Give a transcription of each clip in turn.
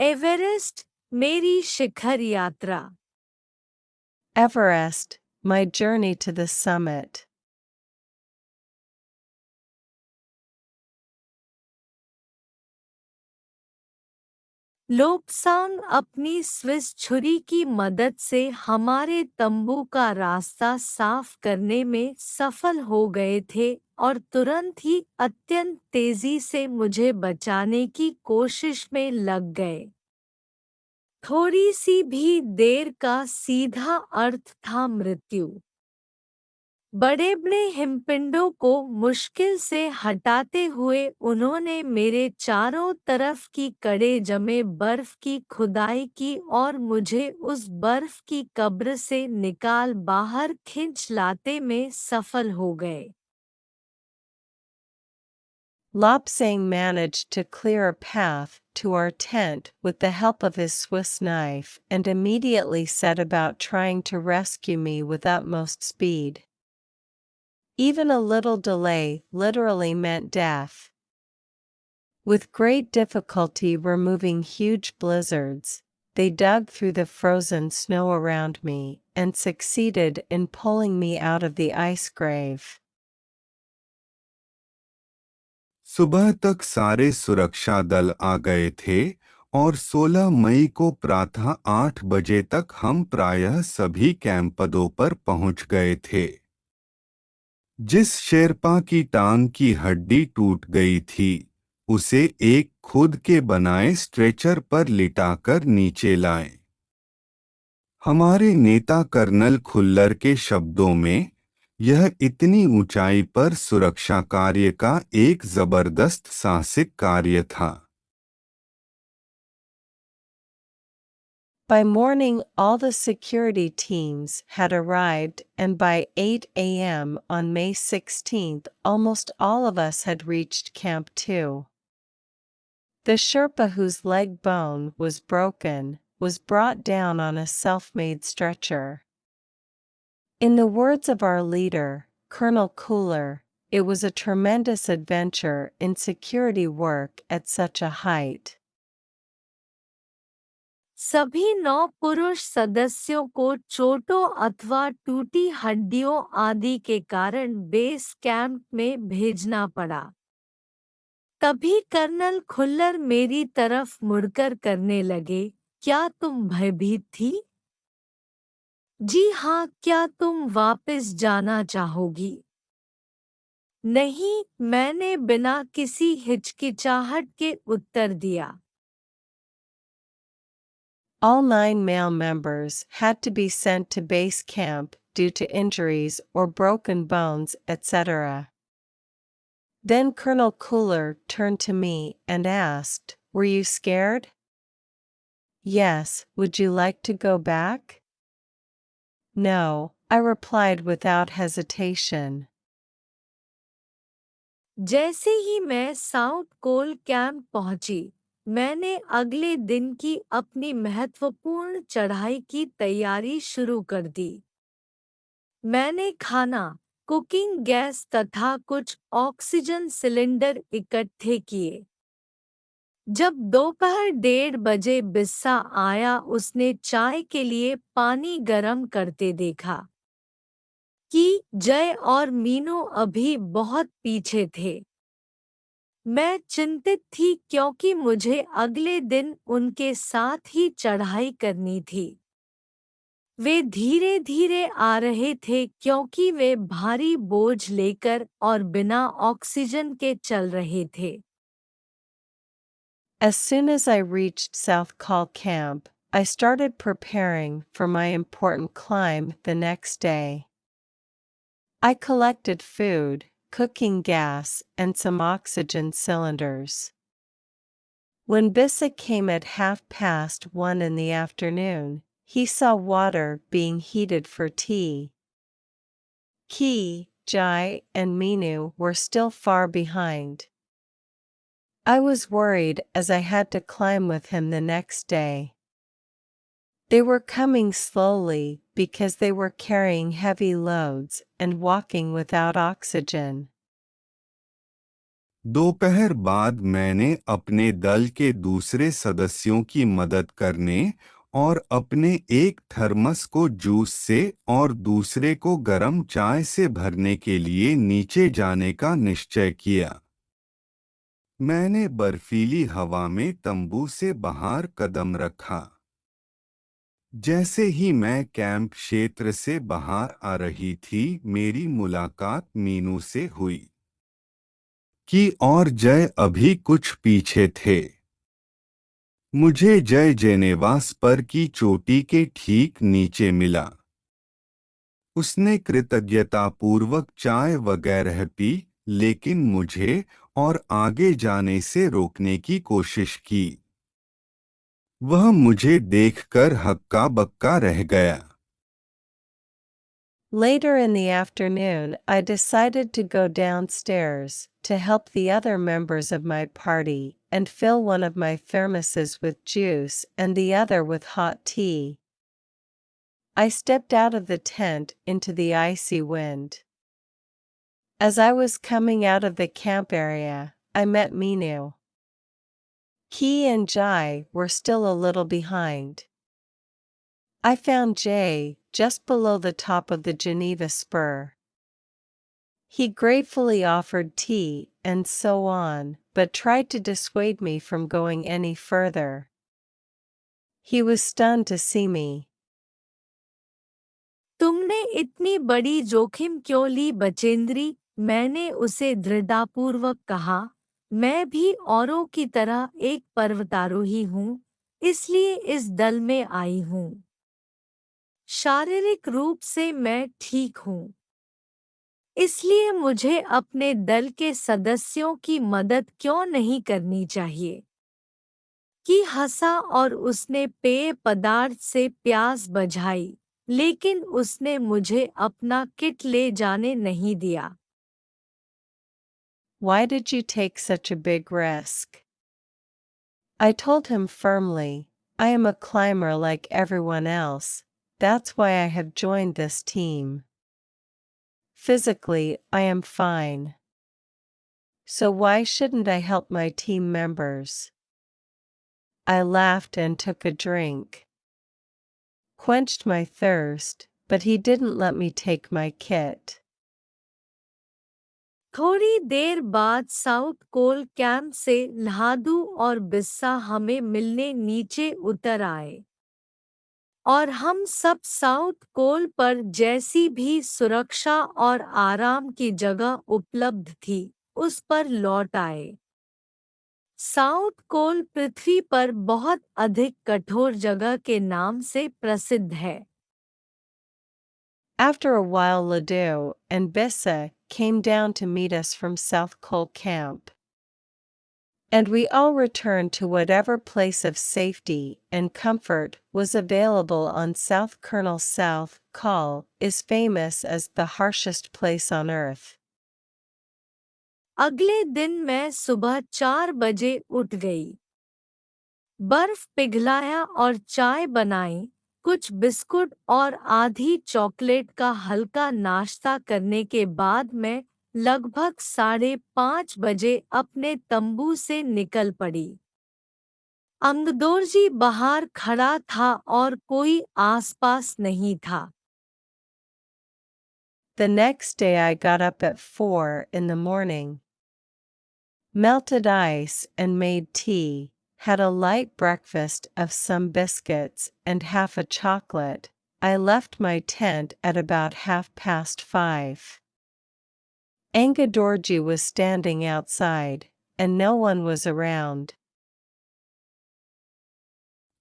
Everest मेरी शिखर यात्रा। Everest, my journey to the summit. Lobsang अपनी स्विस छुरी की मदद से हमारे तंबू का रास्ता साफ करने में सफल हो गए थे और तुरंत ही अत्यंत तेजी से मुझे बचाने की कोशिश में लग गए। थोड़ी सी भी देर का सीधा अर्थ था मृत्यु। बड़े बड़े हिमपिंडों को मुश्किल से हटाते हुए उन्होंने मेरे चारों तरफ की कड़े जमे बर्फ की खुदाई की और मुझे उस बर्फ की कब्र से निकाल बाहर खींच लाते में सफल हो गए। Lobsang managed to clear a path to our tent with the help of his Swiss knife and immediately set about trying to rescue me with utmost speed. Even a little delay literally meant death. With great difficulty removing huge blizzards, they dug through the frozen snow around me and succeeded in pulling me out of the ice grave. सुबह तक सारे सुरक्षा दल आ गए थे और 16 मई को प्रातः 8 बजे तक हम प्रायः सभी कैंपदों पर पहुंच गए थे। जिस शेरपा की टांग की हड्डी टूट गई थी, उसे एक खुद के बनाए स्ट्रेचर पर लिटाकर नीचे लाएं। हमारे नेता कर्नल खुल्लर के शब्दों में, यह इतनी ऊंचाई पर सुरक्षा कार्य का एक जबरदस्त साहसिक कार्य था। By morning all the security teams had arrived and by 8 a.m. on May 16th almost all of us had reached Camp 2. The Sherpa whose leg bone was broken was brought down on a self-made stretcher. In the words of our leader, Colonel Cooler, it was a tremendous adventure in security work at such a height. सभी 9 पुरुष सदस्यों को चोटों अथवा टूटी हड्डियों आदि के कारण बेस कैंप में भेजना पड़ा। तभी कर्नल खुल्लर मेरी तरफ मुड़कर करने लगे, क्या तुम भयभीत थी? जी हाँ, क्या तुम वापस जाना चाहोगी? नहीं, मैंने बिना किसी हिचकिचाहट के उत्तर दिया। All 9 male members had to be sent to base camp due to injuries or broken bones, etc. Then Colonel Cooler turned to me and asked, "Were you scared?" "Yes, would you like to go back?" "No," I replied without hesitation. जैसे ही मैं South Col camp पहुंची, मैंने अगले दिन की अपनी महत्वपूर्ण चढ़ाई की तैयारी शुरू कर दी। मैंने खाना, कुकिंग गैस तथा कुछ ऑक्सीजन सिलेंडर इकट्ठे किए। जब दोपहर 1:30 बजे बिस्सा आया, उसने चाय के लिए पानी गरम करते देखा कि जय और मीनू अभी बहुत पीछे थे। मैं चिंतित थी क्योंकि मुझे अगले दिन उनके साथ ही चढ़ाई करनी थी। वे धीरे धीरे आ रहे थे क्योंकि वे भारी बोझ लेकर और बिना ऑक्सीजन के चल रहे थे। As soon as I reached South Call Camp, I started preparing for my important climb the next day. I collected food, cooking gas, and some oxygen cylinders. When Bissa came at 1:30 in the afternoon, he saw water being heated for tea. Ki, Jai, and Minu were still far behind. I was worried as I had to climb with him the next day. They were coming slowly because they were carrying heavy loads and walking without oxygen. दोपहर बाद मैंने अपने दल के दूसरे सदस्यों की मदद करने और अपने एक थर्मस को जूस से और दूसरे को गर्म चाय से भरने के लिए नीचे जाने का निश्चय किया। मैंने बर्फीली हवा में तंबू से बाहर कदम रखा। जैसे ही मैं कैंप क्षेत्र से बाहर आ रही थी, मेरी मुलाकात मीनू से हुई कि और जय अभी कुछ पीछे थे। मुझे जय जेनेवास पर की चोटी के ठीक नीचे मिला। उसने कृतज्ञतापूर्वक चाय वगैरह पी, लेकिन मुझे और आगे जाने से रोकने की कोशिश की। वह मुझे देखकर हक्का बक्का रह गया। Later in the afternoon, I decided to go downstairs to help the other members of my party and fill one of my thermoses with juice and the other with hot tea. I stepped out of the tent into the icy wind. As I was coming out of the camp area, I met Minu. He and Jai were still a little behind. I found Jay just below the top of the Geneva spur. He gratefully offered tea and so on, but tried to dissuade me from going any further. He was stunned to see me. तुमने इतनी बड़ी जोखिम क्यों ली बचेंद्री? मैंने उसे दृढ़तापूर्वक कहा। मैं भी औरों की तरह एक पर्वतारोही हूँ, इसलिए इस दल में आई हूँ। शारीरिक रूप से मैं ठीक हूँ, इसलिए मुझे अपने दल के सदस्यों की मदद क्यों नहीं करनी चाहिए? कि हंसा और उसने पेय पदार्थ से प्यास बुझाई, लेकिन उसने मुझे अपना किट ले जाने नहीं दिया। Why did you take such a big risk? I told him firmly, I am a climber like everyone else, that's why I have joined this team. Physically, I am fine. So why shouldn't I help my team members? I laughed and took a drink. Quenched my thirst, but he didn't let me take my kit. थोड़ी देर बाद South Col camp से ल्हादू और बिस्सा हमें मिलने नीचे उतर आए और हम सब साउथ कोल पर जैसी भी सुरक्षा और आराम की जगह उपलब्ध थी, उस पर लौट आए। साउथ कोल पृथ्वी पर बहुत अधिक कठोर जगह के नाम से प्रसिद्ध है। After a while, Ledoux and Bissa came down to meet us from South Cole Camp. And we all returned to whatever place of safety and comfort was available on South Colonel. South Col is famous as the harshest place on earth. अगले दिन मैं सुबह 4 बजे उठ गई, बर्फ पिघलाया और चाय बनाई, कुछ बिस्कुट और आधी चॉकलेट का हल्का नाश्ता करने के बाद मैं लगभग 5:30 बजे अपने तंबू से निकल पड़ी। अंगदोर्जी बाहर खड़ा था और कोई आसपास नहीं था। The next day I got up at 4 in the morning, melted ice and made tea, had a light breakfast of some biscuits and half a chocolate. I left my tent at about 5:30. Engadorji was standing outside, and no one was around.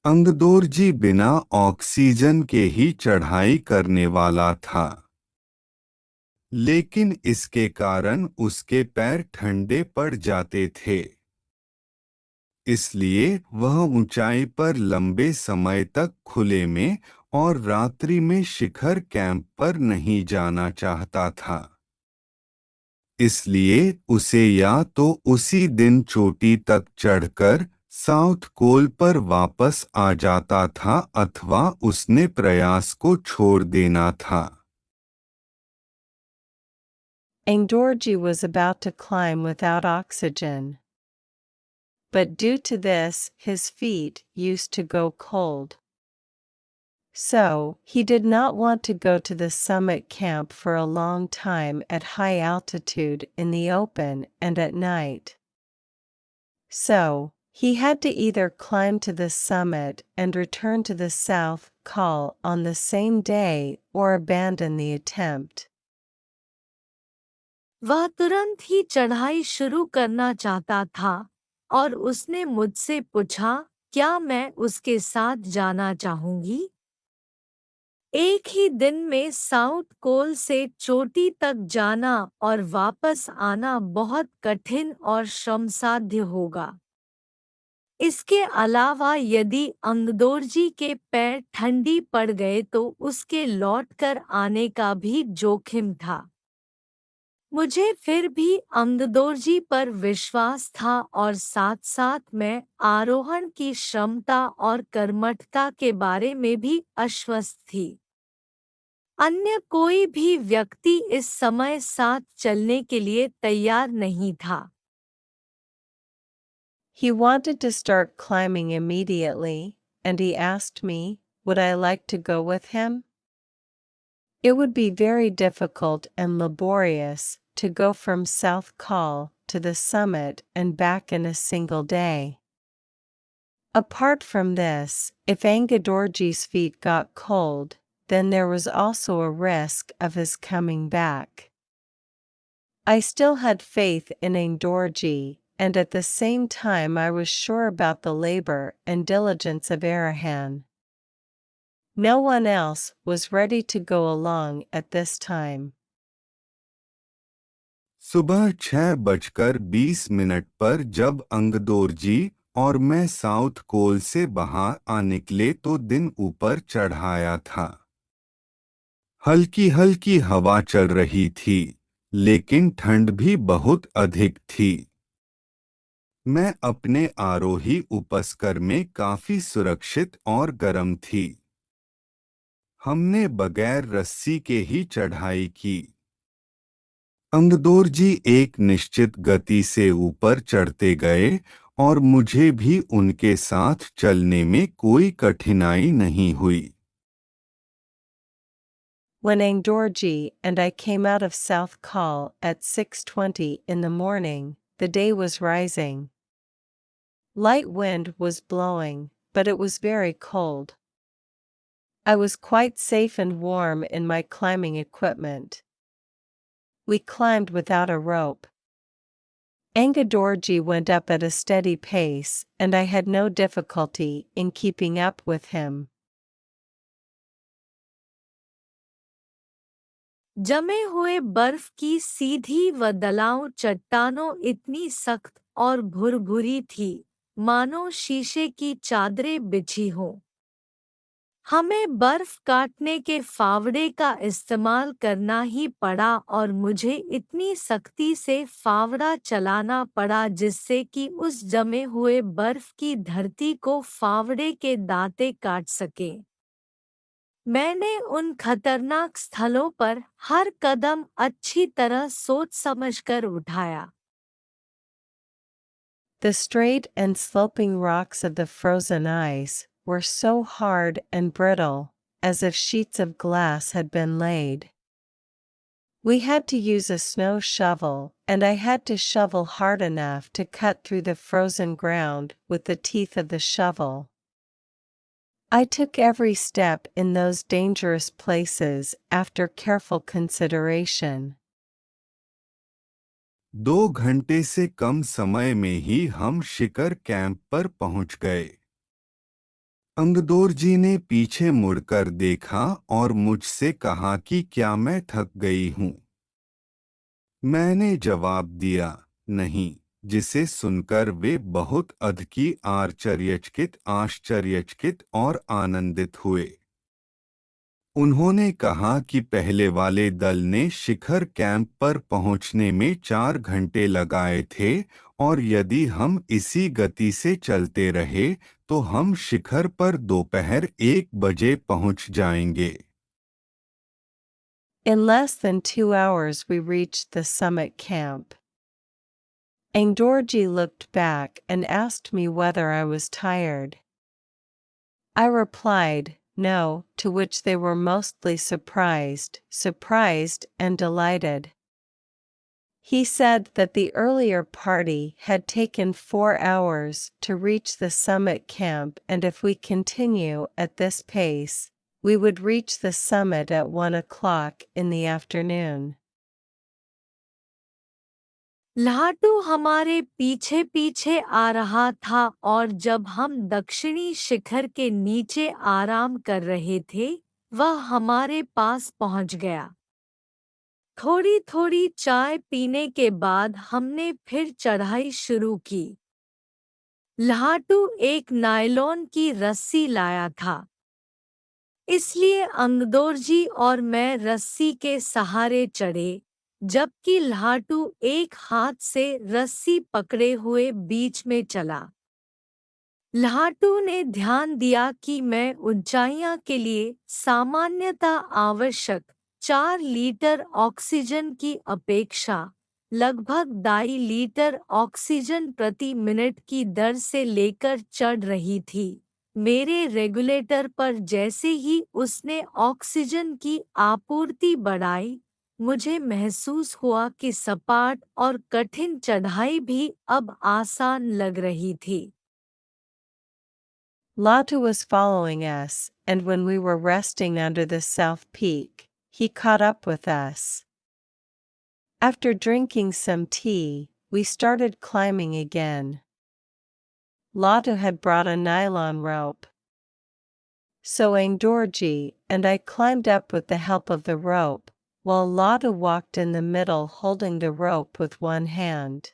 अंगदोर्जी बिना oxygen के ही चढ़ाई करने वाला था, लेकिन इसके कारण उसके पैर ठंडे पड़ जाते थे। इसलिए वह ऊंचाई पर लंबे समय तक खुले में और रात्रि में शिखर कैंप पर नहीं जाना चाहता था। इसलिए उसे या तो उसी दिन चोटी तक चढ़कर साउथ कोल पर वापस आ जाता था अथवा उसने प्रयास को छोड़ देना था। Angdorji was about to climb without oxygen. But due to this, his feet used to go cold. So, he did not want to go to the summit camp for a long time at high altitude in the open and at night. So, he had to either climb to the summit and return to the South Col on the same day or abandon the attempt. वह तुरंत ही चढ़ाई शुरू करना चाहता था और उसने मुझसे पूछा, क्या मैं उसके साथ जाना चाहूंगी? एक ही दिन में साउथ कोल से चोटी तक जाना और वापस आना बहुत कठिन और श्रमसाध्य होगा। इसके अलावा यदि अंगदोर्जी के पैर ठंडी पड़ गए तो उसके लौटकर आने का भी जोखिम था। मुझे फिर भी अंगदोर्जी पर विश्वास था और साथ-साथ मैं आरोहण की क्षमता और कर्मठता के बारे में भी आश्वस्त थी। अन्य कोई भी व्यक्ति इस समय साथ चलने के लिए तैयार नहीं था। He wanted to start climbing immediately, and he asked me, would I like to go with him? It would be very difficult and laborious to go from South Col to the summit and back in a single day. Apart from this, if Angkadorji's feet got cold, then there was also a risk of his coming back. I still had faith in Angdorji, and at the same time I was sure about the labor and diligence of Arahan. No one else was ready to go along at this time. सुबह 6:20 पर जब अंगदोरजी और मैं South Col से बाहर आ निकले तो दिन ऊपर चढ़ाया था। हल्की हल्की हवा चल रही थी, लेकिन ठंड भी बहुत अधिक थी। मैं अपने आरोही उपस्कर में काफी सुरक्षित और गर्म थी। हमने बगैर रस्सी के ही चढ़ाई की। अंगदोरजी एक निश्चित गति से ऊपर चढ़ते गए और मुझे भी उनके साथ चलने में कोई कठिनाई नहीं हुई। When Angdorji and I came out of South Col at 6:20 in the morning, the day was rising. Light wind was blowing, but it was very cold. I was quite safe and warm in my climbing equipment. We climbed without a rope. Angkadorji went up at a steady pace, and I had no difficulty in keeping up with him. जमे हुए बर्फ की सीधी व दलाव चट्टानों इतनी सख्त और भुरभुरी थी, मानो शीशे की चादरें बिछी हों। हमें बर्फ काटने के फावड़े का इस्तेमाल करना ही पड़ा और मुझे इतनी सख्ती से फावड़ा चलाना पड़ा जिससे कि उस जमे हुए बर्फ की धरती को फावड़े के दांते काट सके। मैंने उन खतरनाक स्थलों पर हर कदम अच्छी तरह सोच समझकर उठाया। The straight and sloping rocks of the frozen ice were so hard and brittle, as if sheets of glass had been laid. We had to use a snow shovel, and I had to shovel hard enough to cut through the frozen ground with the teeth of the shovel. I took every step in those dangerous places after careful consideration. 2 घंटे से कम समय में ही हम शिखर camp पर पहुंच गए। अंगदोरजी ने पीछे मुड़कर देखा और मुझसे कहा कि क्या मैं थक गई हूं। मैंने जवाब दिया, नहीं, जिसे सुनकर वे बहुत अधिक आश्चर्यचकित और आनंदित हुए। उन्होंने कहा कि पहले वाले दल ने शिखर कैंप पर पहुंचने में 4 घंटे लगाए थे और यदि हम इसी गति से चलते रहे तो हम शिखर पर दोपहर 1 बजे पहुंच जाएंगे। In less than 2 hours we reached the summit camp. Angdorji looked back and asked me whether I was tired. I replied, no, to which they were mostly surprised and delighted. He said that the earlier party had taken 4 hours to reach the summit camp, and if we continue at this pace, we would reach the summit at 1 o'clock in the afternoon. लाटू हमारे पीछे पीछे आ रहा था और जब हम दक्षिणी शिखर के नीचे आराम कर रहे थे, वह हमारे पास पहुंच गया। थोड़ी थोड़ी चाय पीने के बाद हमने फिर चढ़ाई शुरू की। लाटू एक नायलॉन की रस्सी लाया था, इसलिए अंगदोरजी और मैं रस्सी के सहारे चढ़े, जबकि लाटू एक हाथ से रस्सी पकड़े हुए बीच में चला। लाटू ने ध्यान दिया कि मैं ऊंचाइयां के लिए सामान्यतः आवश्यक 4 लीटर ऑक्सीजन की अपेक्षा लगभग 2.5 लीटर ऑक्सीजन प्रति मिनट की दर से लेकर चढ़ रही थी। मेरे रेगुलेटर पर जैसे ही उसने ऑक्सीजन की आपूर्ति बढ़ाई, मुझे महसूस हुआ कि सपाट और कठिन चढ़ाई भी अब आसान लग रही थी। Latu was following us, and when we were resting under the south peak, he caught up with us. After drinking some tea, we started climbing again. Latu had brought a nylon rope. So Angdorji and I climbed up with the help of the rope, while Latu walked in the middle holding the rope with one hand.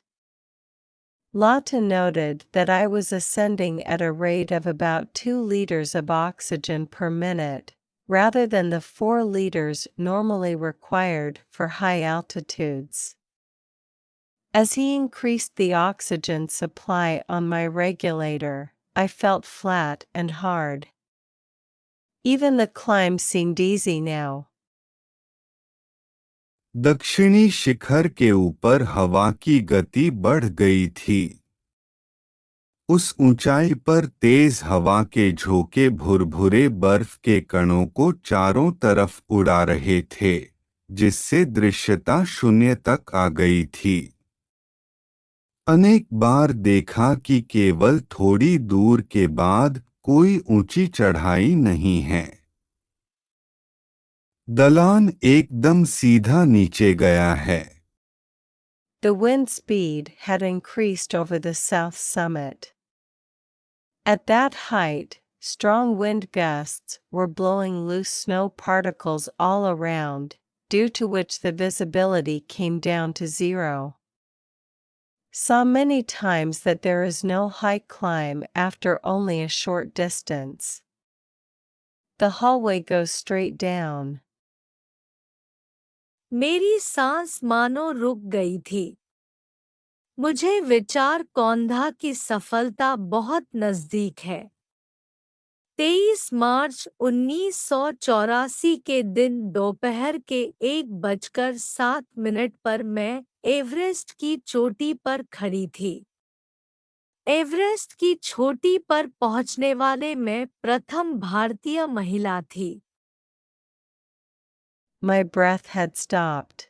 Latu noted that I was ascending at a rate of about 2 liters of oxygen per minute, rather than the 4 liters normally required for high altitudes. As he increased the oxygen supply on my regulator, I felt flat and hard. Even the climb seemed easy now. दक्षिणी शिखर के ऊपर हवा की गति बढ़ गई थी। उस ऊंचाई पर तेज हवा के झोंके भुरभुरे बर्फ के कणों को चारों तरफ उड़ा रहे थे, जिससे दृश्यता शून्य तक आ गई थी। अनेक बार देखा कि केवल थोड़ी दूर के बाद कोई ऊंची चढ़ाई नहीं है। दलान एकदम सीधा नीचे गया है। The wind speed had increased over the south summit. At that height, strong wind gusts were blowing loose snow particles all around, due to which the visibility came down to 0. Saw many times that there is no high climb after only a short distance. The hallway goes straight down. मेरी सांस मानो रुक गई थी। मुझे विचार कौंधा की सफलता बहुत नजदीक है। 23 मार्च 1984 के दिन दोपहर के 1:07 पर मैं एवरेस्ट की चोटी पर खड़ी थी। एवरेस्ट की चोटी पर पहुंचने वाले मैं प्रथम भारतीय महिला थी। My breath had stopped.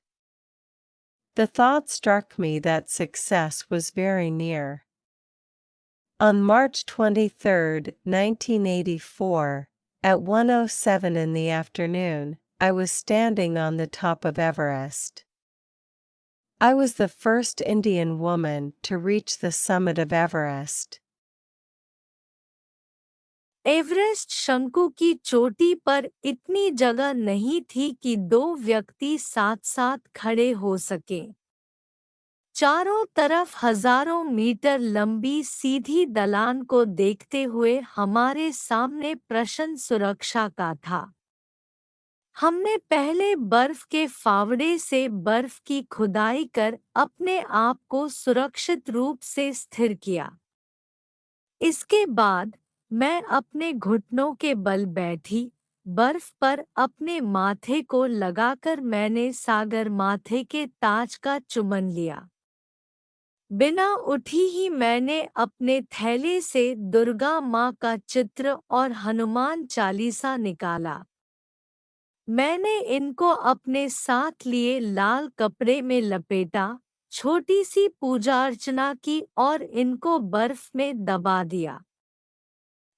The thought struck me that success was very near. On March 23, 1984, at 1:07 in the afternoon, I was standing on the top of Everest. I was the first Indian woman to reach the summit of Everest. Everest शंकु की चोटी पर इतनी जगह नहीं थी कि 2 व्यक्ति साथ-साथ खड़े हो सकें। चारों तरफ हजारों मीटर लंबी सीधी ढलान को देखते हुए हमारे सामने प्रश्न सुरक्षा का था। हमने पहले बर्फ के फावड़े से बर्फ की खुदाई कर अपने आप को सुरक्षित रूप से स्थिर किया। इसके बाद मैं अपने घुटनों के बल बैठी, बर्फ पर अपने माथे को लगाकर मैंने सागर माथे के ताज का चुम्बन लिया। बिना उठी ही मैंने अपने थैले से दुर्गा माँ का चित्र और हनुमान चालीसा निकाला। मैंने इनको अपने साथ लिए लाल कपड़े में लपेटा, छोटी सी पूजा अर्चना की और इनको बर्फ में दबा दिया।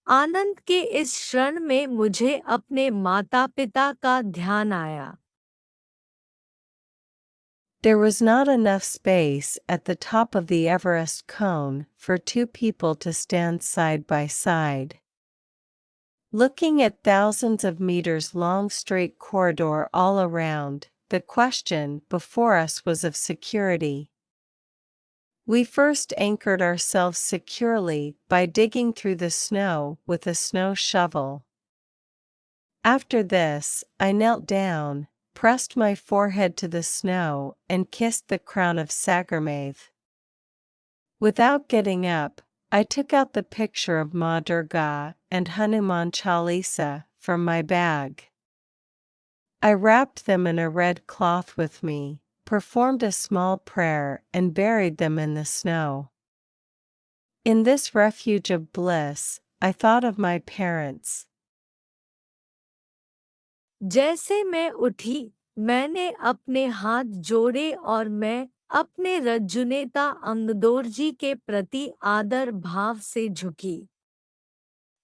आनंद के इस क्षण में मुझे अपने माता पिता का ध्यान आया। There was not enough space at the top of the Everest cone for two people to stand side by side. Looking at thousands of meters long straight corridor all around, the question before us was of security. We first anchored ourselves securely by digging through the snow with a snow shovel. After this, I knelt down, pressed my forehead to the snow, and kissed the crown of Sagarmathe. Without getting up, I took out the picture of Ma Durga and Hanuman Chalisa from my bag. I wrapped them in a red cloth with me, performed a small prayer, and buried them in the snow. In this refuge of bliss, I thought of my parents. जैसे मैं उठी, मैंने अपने हाथ जोड़े और मैं अपने रज्जुनेता अंगदोरजी के प्रति आदर भाव से झुकी।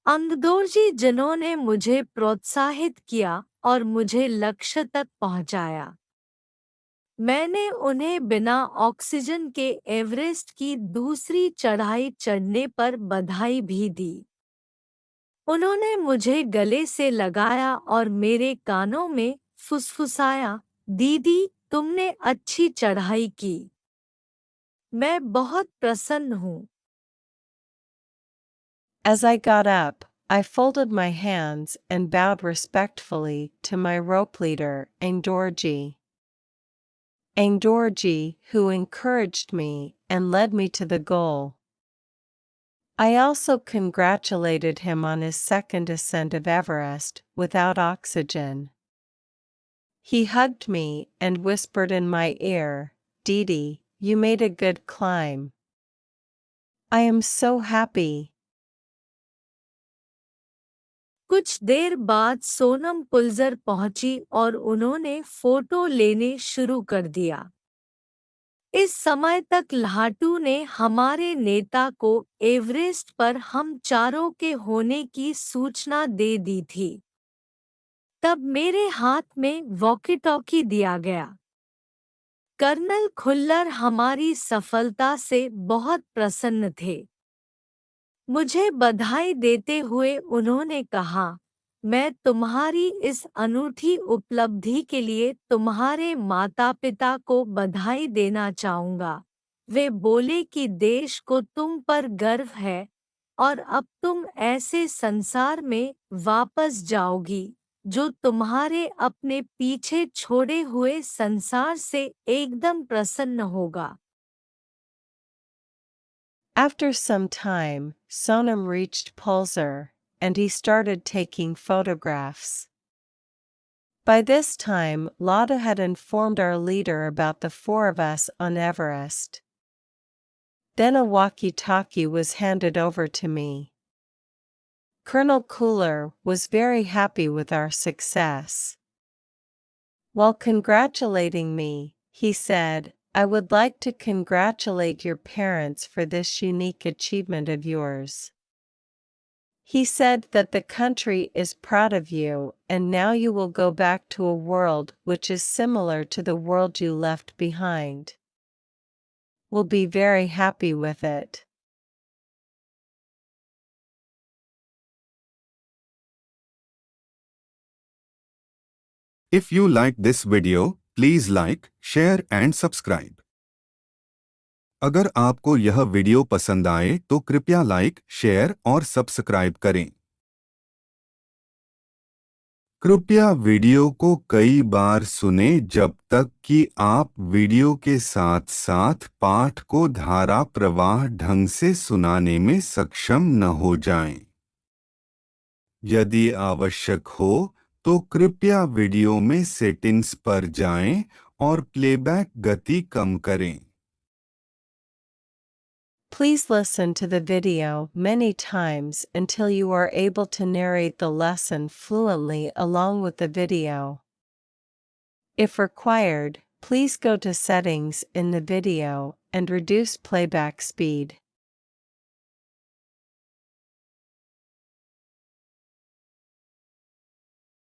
अंगदोरजी जिन्होंने मुझे प्रोत्साहित किया और मुझे लक्ष्य तक पहुंचाया। मैंने उन्हें बिना ऑक्सीजन के एवरेस्ट की दूसरी चढ़ाई चढ़ने पर बधाई भी दी। उन्होंने मुझे गले से लगाया और मेरे कानों में फुसफुसाया, दीदी, तुमने अच्छी चढ़ाई की। मैं बहुत प्रसन्न हूँ। As I got up, I folded my hands and bowed respectfully to my rope leader, Angdorji. Angdorji, who encouraged me and led me to the goal. I also congratulated him on his second ascent of Everest without oxygen. He hugged me and whispered in my ear, "Didi, you made a good climb. I am so happy." कुछ देर बाद सोनम पुल्जर पहुंची और उन्होंने photo लेने शुरू कर दिया। इस समय तक लाटू ने हमारे नेता को एवरेस्ट पर हम चारों के होने की सूचना दे दी थी। तब मेरे हाथ में वॉकी टॉकी दिया गया। कर्नल खुल्लर हमारी सफलता से बहुत प्रसन्न थे। मुझे बधाई देते हुए उन्होंने कहा, मैं तुम्हारी इस अनूठी उपलब्धि के लिए तुम्हारे माता-पिता को बधाई देना चाहूँगा। वे बोले कि देश को तुम पर गर्व है और अब तुम ऐसे संसार में वापस जाओगी जो तुम्हारे अपने पीछे छोड़े हुए संसार से एकदम प्रसन्न होगा। After some time, Sonam reached Pulsar, and he started taking photographs. By this time, Lada had informed our leader about the four of us on Everest. Then a walkie-talkie was handed over to me. Colonel Cooler was very happy with our success. While congratulating me, he said, "I would like to congratulate your parents for this unique achievement of yours. He said that the country is proud of you and now you will go back to a world which is similar to the world you left behind. We'll be very happy with it." If you like this video, please like, share and subscribe. अगर आपको यह video पसंद आए तो कृपया like, share और subscribe करें। कृपया वीडियो को कई बार सुनें जब तक कि आप वीडियो के साथ साथ पाठ को धारा प्रवाह ढंग से सुनाने में सक्षम न हो जाएं। यदि आवश्यक हो तो कृपया वीडियो में सेटिंग्स पर जाएं और प्लेबैक गति कम करें। Please listen to the video many times until you are able to narrate the lesson fluently along with the video. If required, please go to Settings in the video and reduce playback speed.